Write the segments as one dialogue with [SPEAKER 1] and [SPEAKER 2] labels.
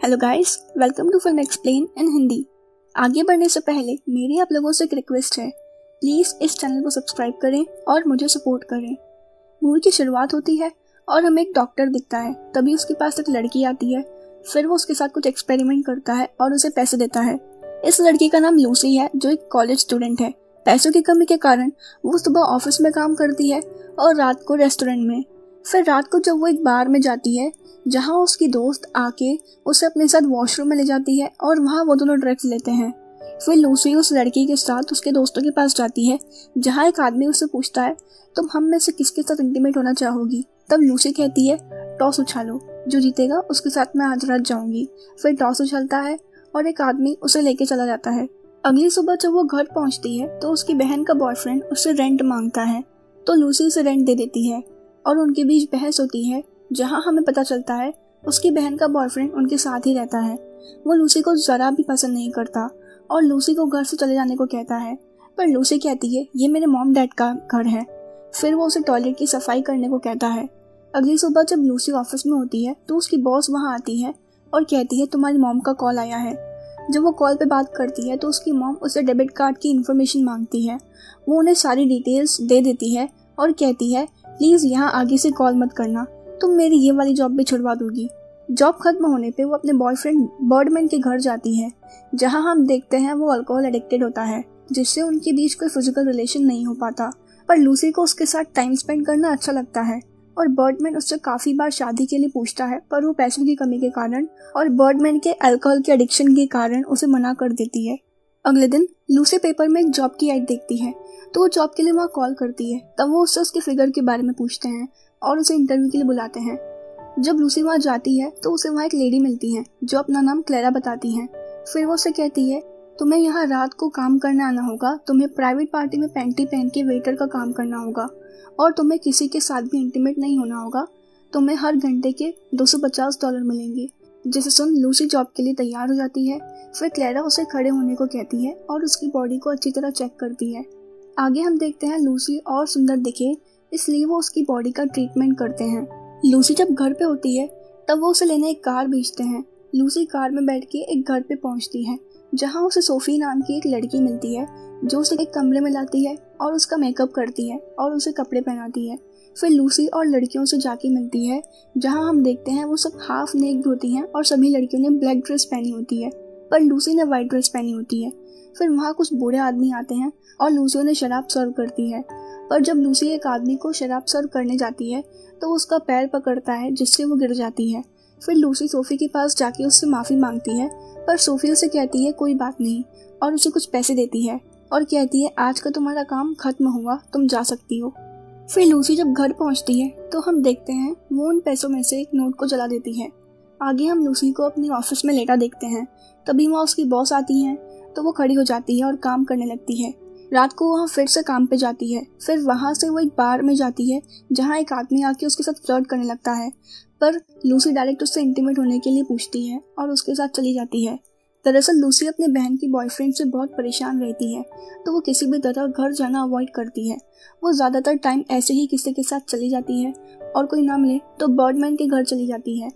[SPEAKER 1] Hello guys, welcome to film explain in Hindi. आगे बढ़ने से पहले मेरी आप लोगों से एक रिक्वेस्ट है, प्लीज़ इस चैनल को सब्सक्राइब करें और मुझे सपोर्ट करें। मूवी की शुरुआत होती है और हमें एक डॉक्टर दिखता है। तभी उसके पास एक लड़की आती है। फिर वो उसके साथ कुछ एक्सपेरिमेंट करता है और उसे पैसे देता है। इस लड़की का नाम लूसी है, जो एक कॉलेज स्टूडेंट है। पैसों की कमी के कारण वो सुबह ऑफिस में काम करती है और रात को रेस्टोरेंट में। फिर रात को जब वो एक बार में जाती है जहाँ उसकी दोस्त आके उसे अपने साथ वॉशरूम में ले जाती है और वहाँ वो दोनों ड्रग्स लेते हैं। फिर लूसी उस लड़की के साथ उसके दोस्तों के पास जाती है जहाँ एक आदमी उससे पूछता है, तुम हम में से किसके साथ इंटीमेट होना चाहोगी? तब लूसी कहती है, टॉस उछालो, जो जीतेगा उसके साथ मैं आज रात जाऊंगी। फिर टॉस उछलता है और एक आदमी उसे लेके चला जाता है। अगली सुबह जब वो घर पहुंचती है तो उसकी बहन का बॉयफ्रेंड उससे रेंट मांगता है, तो लूसी उसे रेंट दे देती है और उनके बीच बहस होती है, जहां हमें पता चलता है उसकी बहन का बॉयफ्रेंड उनके साथ ही रहता है। वो लूसी को जरा भी पसंद नहीं करता और लूसी को घर से चले जाने को कहता है, पर लूसी कहती है ये मेरे मॉम डैड का घर है। फिर वो उसे टॉयलेट की सफाई करने को कहता है। अगली सुबह जब लूसी ऑफिस में होती है तो उसकी बॉस वहाँ आती है और कहती है तुम्हारी मॉम का कॉल आया है। जब वो कॉल पे बात करती है तो उसकी मॉम उसे डेबिट कार्ड की इन्फॉर्मेशन मांगती है। वो उन्हें सारी डिटेल्स दे देती है और कहती है प्लीज़ यहाँ आगे से कॉल मत करना, तुम मेरी ये वाली जॉब भी छुड़वा दोगी। जॉब खत्म होने पे वो अपने बॉयफ्रेंड बर्डमैन के घर जाती है, जहाँ हम देखते हैं वो अल्कोहल एडिक्टेड होता है, जिससे उनके बीच कोई फिजिकल रिलेशन नहीं हो पाता। पर लूसी को उसके साथ टाइम स्पेंड करना अच्छा लगता है और बर्डमैन उससे काफ़ी बार शादी के लिए पूछता है, पर वो पैसों की कमी के कारण और बर्डमैन के अल्कोहल के एडिक्शन के कारण उसे मना कर देती है। अगले दिन लूसी पेपर में एक जॉब की ऐड देखती है, तो वो जॉब के लिए वहाँ कॉल करती है। तब वो उससे उसके फिगर के बारे में पूछते हैं और उसे इंटरव्यू के लिए बुलाते हैं। जब लूसी वहाँ जाती है तो उसे वहाँ एक लेडी मिलती है जो अपना नाम क्लेरा बताती है। फिर वो उसे कहती है तुम्हें यहाँ रात को काम करने आना होगा, तुम्हें प्राइवेट पार्टी में पैंटी पहन के वेटर का काम करना होगा और तुम्हें किसी के साथ भी इंटीमेट नहीं होना होगा। तुम्हें हर घंटे के $250 मिलेंगे। जिसे सुन लूसी जॉब के लिए तैयार हो जाती है। फिर क्लेरा उसे खड़े होने को कहती है और उसकी बॉडी को अच्छी तरह चेक करती है। आगे हम देखते हैं लूसी और सुंदर दिखे, इसलिए वो उसकी बॉडी का ट्रीटमेंट करते हैं। लूसी जब घर पे होती है तब वो उसे लेने एक कार भेजते हैं। लूसी कार में बैठ के एक घर पे पहुंचती है जहां उसे सोफी नाम की एक लड़की मिलती है जो उसे एक कमरे में लाती है और उसका मेकअप करती है और उसे कपड़े पहनाती है। फिर लूसी और लड़कियों से जाके मिलती है जहां हम देखते हैं वो सब हाफ नेक्ड होती हैं और सभी लड़कियों ने ब्लैक ड्रेस पहनी होती है, पर लूसी ने वाइट ड्रेस पहनी होती है। फिर वहाँ कुछ बूढ़े आदमी आते हैं और लूसी उन्हें शराब सर्व करती है, पर जब लूसी एक आदमी को शराब सर्व करने जाती है तो उसका पैर पकड़ता है जिससे वो गिर जाती है। फिर लूसी सोफी के पास जाके उससे माफ़ी मांगती है, पर सोफी उसे कहती है कोई बात नहीं और उसे कुछ पैसे देती है और कहती है आज का तुम्हारा काम खत्म हुआ, तुम जा सकती हो। फिर लूसी जब घर पहुंचती है तो हम देखते हैं वो उन पैसों में से एक नोट को जला देती है। आगे हम लूसी को अपनी ऑफिस में लेटा देखते हैं। तभी वहाँ उसकी बॉस आती हैं तो वो खड़ी हो जाती है और काम करने लगती है। रात को वहाँ फिर से काम पे जाती है। फिर वहाँ से वो एक बार में जाती है जहाँ एक आदमी आके उसके साथ फ्लर्ट करने लगता है, पर लूसी डायरेक्ट उससे इंटीमेट होने के लिए पूछती है और उसके साथ चली जाती है। दरअसल लूसी अपने बहन की बॉयफ्रेंड से बहुत परेशान रहती है, तो वो किसी भी तरह घर जाना अवॉइड करती है। वो ज़्यादातर टाइम ऐसे ही किसी के साथ चली जाती है और कोई ना मिले तो बर्डमैन के घर चली जाती है।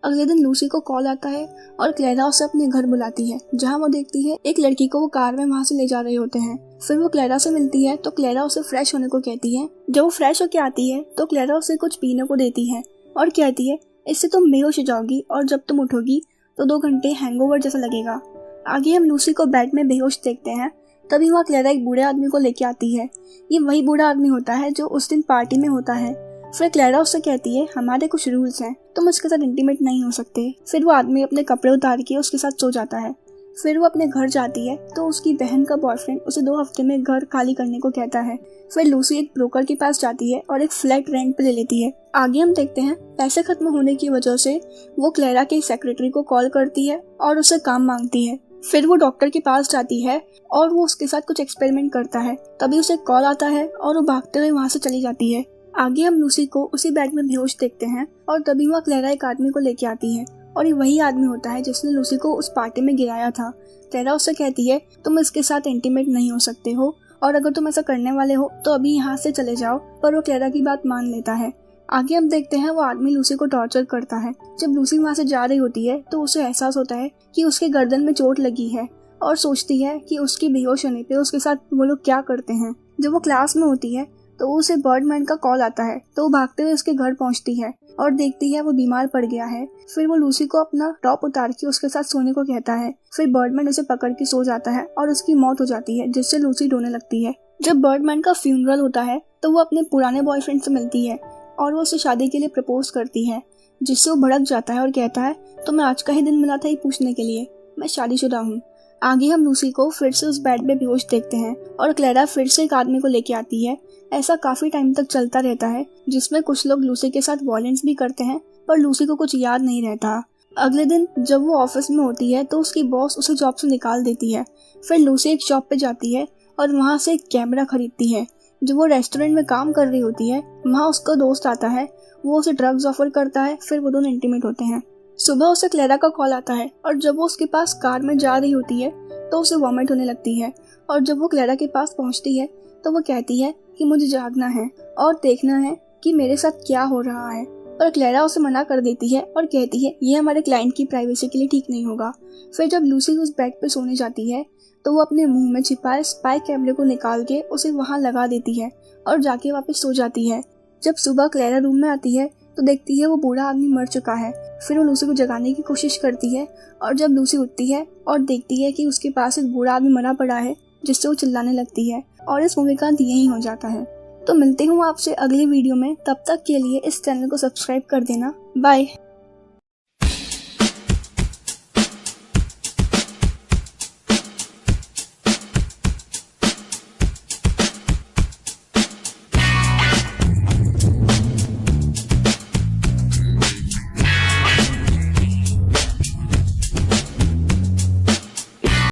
[SPEAKER 1] अगले दिन लूसी को कॉल आता है और क्लेरा उसे अपने घर बुलाती है, जहाँ वो देखती है एक लड़की को वो कार में वहाँ से ले जा रहे होते हैं। फिर वो क्लेरा से मिलती है तो क्लेरा उसे फ्रेश होने को कहती है। जब वो फ्रेश होके आती है तो क्लेरा उसे कुछ पीने को देती है और कहती है इससे तुम बेहोश हो जाओगी और जब तुम उठोगी तो 2 घंटे हैंगओवर जैसा लगेगा। आगे हम लूसी को बेड में बेहोश देखते हैं। तभी वहाँ क्लेरा एक बूढ़े आदमी को लेके आती है। ये वही बूढ़ा आदमी होता है जो उस दिन पार्टी में होता है। फिर क्लेरा उससे कहती है हमारे कुछ रूल्स हैं, तुम उसके साथ इंटीमेट नहीं हो सकते। फिर वो आदमी अपने कपड़े उतार के उसके साथ सो जाता है। फिर वो अपने घर जाती है तो उसकी बहन का बॉयफ्रेंड उसे 2 हफ्ते में घर खाली करने को कहता है। फिर लूसी एक ब्रोकर के पास जाती है और एक फ्लैट रेंट पे ले लेती है। आगे हम देखते हैं पैसे खत्म होने की वजह से वो क्लेरा के सेक्रेटरी को कॉल करती है और उससे काम मांगती है। फिर वो डॉक्टर के पास जाती है और वो उसके साथ कुछ एक्सपेरिमेंट करता है। तभी उसे कॉल आता है और वो भागते हुए वहाँ से चली जाती है। आगे हम लूसी को उसी बेड में बेहोश देखते हैं और तभी वहाँ क्लेरा एक आदमी को लेके आती है और ये वही आदमी होता है जिसने लूसी को उस पार्टी में गिराया था। क्लेरा उससे कहती है तुम इसके साथ इंटीमेट नहीं हो सकते हो और अगर तुम ऐसा करने वाले हो तो अभी यहाँ से चले जाओ, पर वो क्लेरा की बात मान लेता है। आगे हम देखते हैं वो आदमी लूसी को टॉर्चर करता है। जब लूसी वहाँ से जा रही होती है तो उसे एहसास होता है कि उसके गर्दन में चोट लगी है और सोचती है कि उसकी बेहोश होने पे उसके साथ वो लोग क्या करते हैं। जब वो क्लास में होती है तो उसे बर्डमैन का कॉल आता है, तो वो भागते हुए उसके घर पहुंचती है और देखती है वो बीमार पड़ गया है। फिर वो लूसी को अपना टॉप उतार के उसके साथ सोने को कहता है। फिर बर्डमैन उसे पकड़ के सो जाता है और उसकी मौत हो जाती है, जिससे लूसी रोने लगती है। जब बर्डमैन का फ्यूनरल होता है तो वो अपने पुराने बॉयफ्रेंड से मिलती है और वो उसे शादी के लिए प्रपोज करती है, जिससे वो भड़क जाता है और कहता है तो मैं आज का ही दिन मिला था ये पूछने के लिए, मैं शादीशुदा हूँ। आगे हम लूसी को फिर से उस बेड पे बेहोश देखते हैं और क्लेरा फिर से एक आदमी को लेके आती है। ऐसा काफी टाइम तक चलता रहता है, जिसमें कुछ लोग लूसी के साथ वायलेंस भी करते हैं, पर लूसी को कुछ याद नहीं रहता। अगले दिन जब वो ऑफिस में होती है तो उसकी बॉस उसे जॉब से निकाल देती है। फिर लूसी एक शॉप पे जाती है और वहाँ से एक कैमरा खरीदती है। जब वो रेस्टोरेंट में काम कर रही होती है, वहाँ उसका दोस्त आता है, वो उसे ड्रग्स ऑफर करता है। फिर वो दोनों इंटीमेट होते हैं। सुबह उसे क्लेरा का कॉल आता है और जब वो उसके पास कार में जा रही होती है तो उसे वॉमिट होने लगती है। और जब वो क्लेरा के पास पहुंचती है तो वो कहती है कि मुझे जागना है और देखना है कि मेरे साथ क्या हो रहा है, पर क्लेरा उसे मना कर देती है और कहती है ये हमारे क्लाइंट की प्राइवेसी के लिए ठीक नहीं होगा। फिर जब लूसी उस बेड पे सोने जाती है तो वो अपने मुंह में छिपाए स्पाई कैमरे को निकाल के उसे वहां लगा देती है और जाके वापस सो जाती है। जब सुबह क्लेरा रूम में आती है तो देखती है वो बूढ़ा आदमी मर चुका है। फिर वो लूसी को जगाने की कोशिश करती है और जब लूसी उठती है और देखती है कि उसके पास एक बूढ़ा आदमी मरा पड़ा है, जिससे वो चिल्लाने लगती है और इस मूवी का अंत यही हो जाता है। तो मिलते हूँ आपसे अगली वीडियो में, तब तक के लिए इस चैनल को सब्सक्राइब कर देना। बाय।